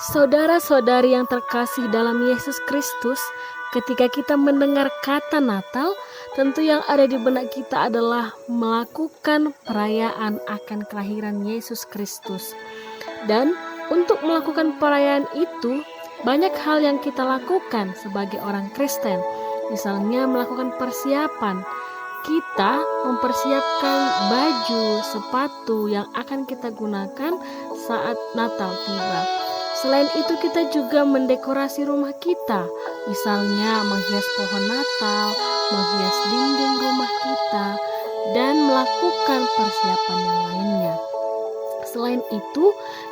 Saudara-saudari yang terkasih dalam Yesus Kristus, ketika kita mendengar kata Natal, tentu yang ada di benak kita adalah melakukan perayaan akan kelahiran Yesus Kristus. Dan untuk melakukan perayaan itu, banyak hal yang kita lakukan sebagai orang Kristen. Misalnya melakukan persiapan. Kita mempersiapkan baju, sepatu yang akan kita gunakan saat Natal tiba. Selain itu kita juga mendekorasi rumah kita, misalnya menghias pohon Natal, menghias dinding rumah kita, dan melakukan persiapan yang lainnya. Selain itu,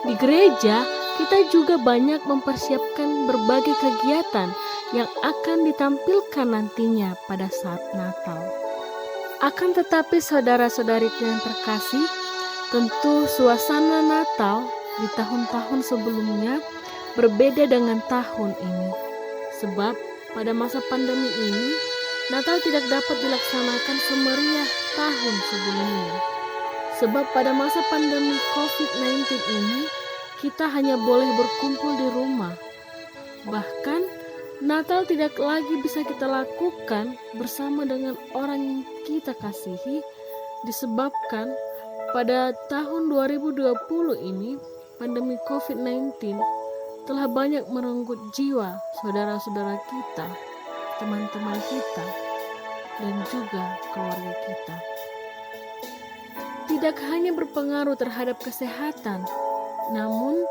di gereja kita juga banyak mempersiapkan berbagai kegiatan yang akan ditampilkan nantinya pada saat Natal. Akan tetapi saudara-saudariku yang terkasih, tentu suasana Natal di tahun-tahun sebelumnya berbeda dengan tahun ini. Sebab pada masa pandemi ini, Natal tidak dapat dilaksanakan semeriah tahun sebelumnya. Sebab pada masa pandemi COVID-19 ini, kita hanya boleh berkumpul di rumah. Bahkan Natal tidak lagi bisa kita lakukan bersama dengan orang yang kita kasihi, disebabkan pada tahun 2020 ini pandemi COVID-19 telah banyak merenggut jiwa saudara-saudara kita, teman-teman kita, dan juga keluarga kita. Tidak hanya berpengaruh terhadap kesehatan, namun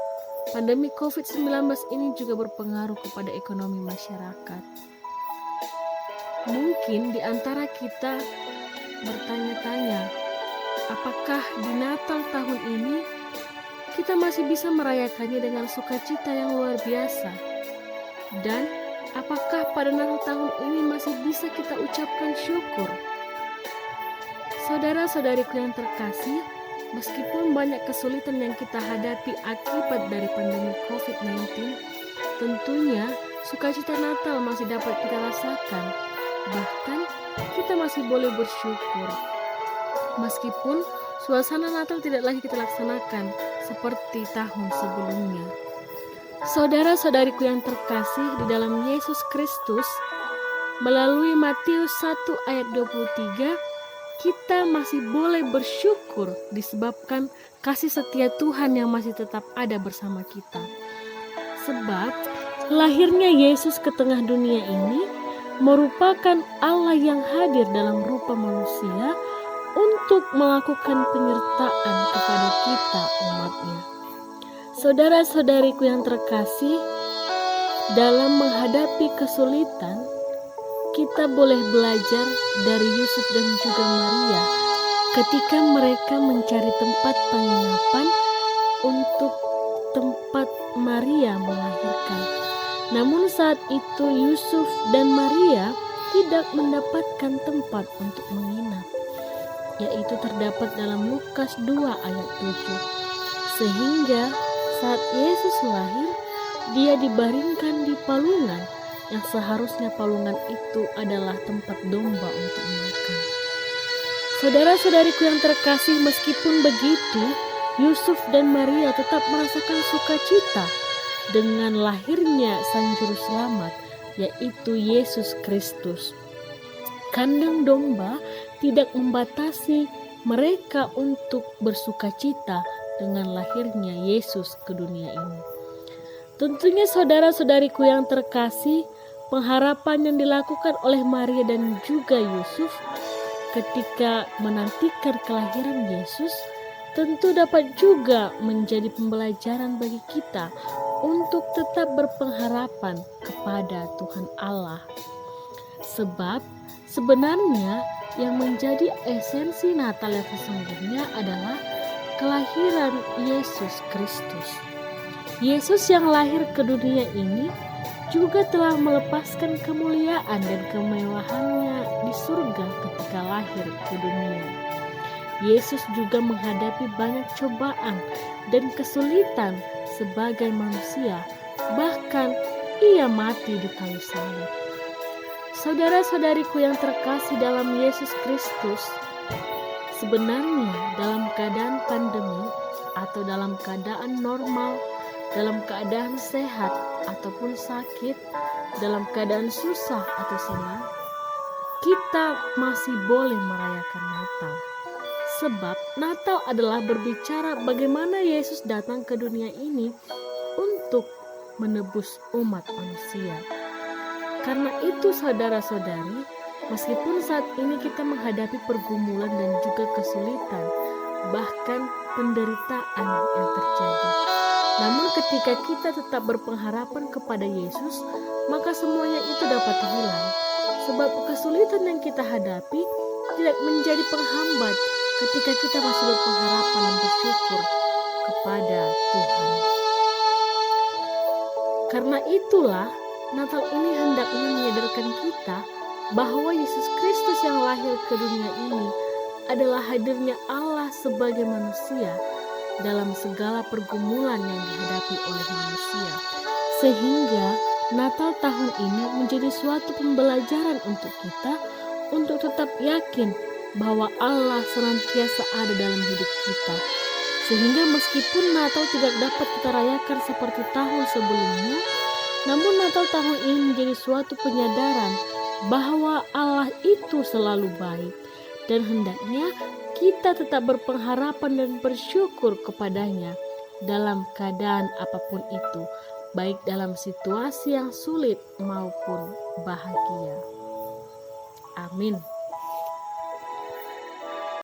pandemi COVID-19 ini juga berpengaruh kepada ekonomi masyarakat. Mungkin di antara kita bertanya-tanya, apakah di Natal tahun ini kita masih bisa merayakannya dengan sukacita yang luar biasa? Dan apakah pada Natal tahun ini masih bisa kita ucapkan syukur? Saudara-saudariku yang terkasih, meskipun banyak kesulitan yang kita hadapi akibat dari pandemi COVID-19, tentunya sukacita Natal masih dapat kita rasakan. Bahkan kita masih boleh bersyukur. Meskipun suasana Natal tidak lagi kita laksanakan seperti tahun sebelumnya. Saudara-saudariku yang terkasih di dalam Yesus Kristus, melalui Matius 1 ayat 23, kita masih boleh bersyukur disebabkan kasih setia Tuhan yang masih tetap ada bersama kita. Sebab lahirnya Yesus ke tengah dunia ini merupakan Allah yang hadir dalam rupa manusia untuk melakukan penyertaan kepada kita umatnya. Saudara-saudariku yang terkasih, dalam menghadapi kesulitan, kita boleh belajar dari Yusuf dan juga Maria ketika mereka mencari tempat penginapan untuk tempat Maria melahirkan. Namun saat itu Yusuf dan Maria tidak mendapatkan tempat untuk menginap, yaitu terdapat dalam Lukas 2 ayat 7. Sehingga saat Yesus lahir, dia dibaringkan di palungan yang seharusnya palungan itu adalah tempat domba untuk makan. Saudara-saudariku yang terkasih, meskipun begitu, Yusuf dan Maria tetap merasakan sukacita dengan lahirnya Sang Juru Selamat, yaitu Yesus Kristus. Kandang domba tidak membatasi mereka untuk bersukacita dengan lahirnya Yesus ke dunia ini. Tentunya saudara-saudariku yang terkasih, pengharapan yang dilakukan oleh Maria dan juga Yusuf ketika menantikan kelahiran Yesus tentu dapat juga menjadi pembelajaran bagi kita untuk tetap berpengharapan kepada Tuhan Allah. Sebab sebenarnya yang menjadi esensi Natal yang sesungguhnya adalah kelahiran Yesus Kristus. Yesus yang lahir ke dunia ini juga telah melepaskan kemuliaan dan kemewahannya di surga ketika lahir ke dunia. Yesus juga menghadapi banyak cobaan dan kesulitan sebagai manusia, bahkan ia mati di kayu salib. Saudara-saudariku yang terkasih dalam Yesus Kristus, sebenarnya dalam keadaan pandemi atau dalam keadaan normal dalam keadaan sehat ataupun sakit, dalam keadaan susah atau senang, kita masih boleh merayakan Natal. Sebab Natal adalah berbicara bagaimana Yesus datang ke dunia ini untuk menebus umat manusia. Karena itu saudara-saudari, meskipun saat ini kita menghadapi pergumulan dan juga kesulitan, bahkan penderitaan yang terjadi, namun ketika kita tetap berpengharapan kepada Yesus, maka semuanya itu dapat hilang. Sebab kesulitan yang kita hadapi tidak menjadi penghambat ketika kita masih berpengharapan dan bersyukur kepada Tuhan. Karena itulah Natal ini hendaknya menyadarkan kita bahwa Yesus Kristus yang lahir ke dunia ini adalah hadirnya Allah sebagai manusia dalam segala pergumulan yang dihadapi oleh manusia. Sehingga Natal tahun ini menjadi suatu pembelajaran untuk kita untuk tetap yakin bahwa Allah senantiasa ada dalam hidup kita. Sehingga meskipun Natal tidak dapat kita rayakan seperti tahun sebelumnya, namun Natal tahun ini menjadi suatu penyadaran bahwa Allah itu selalu baik dan hendaknya kita tetap berpengharapan dan bersyukur kepadanya dalam keadaan apapun itu, baik dalam situasi yang sulit maupun bahagia. Amin.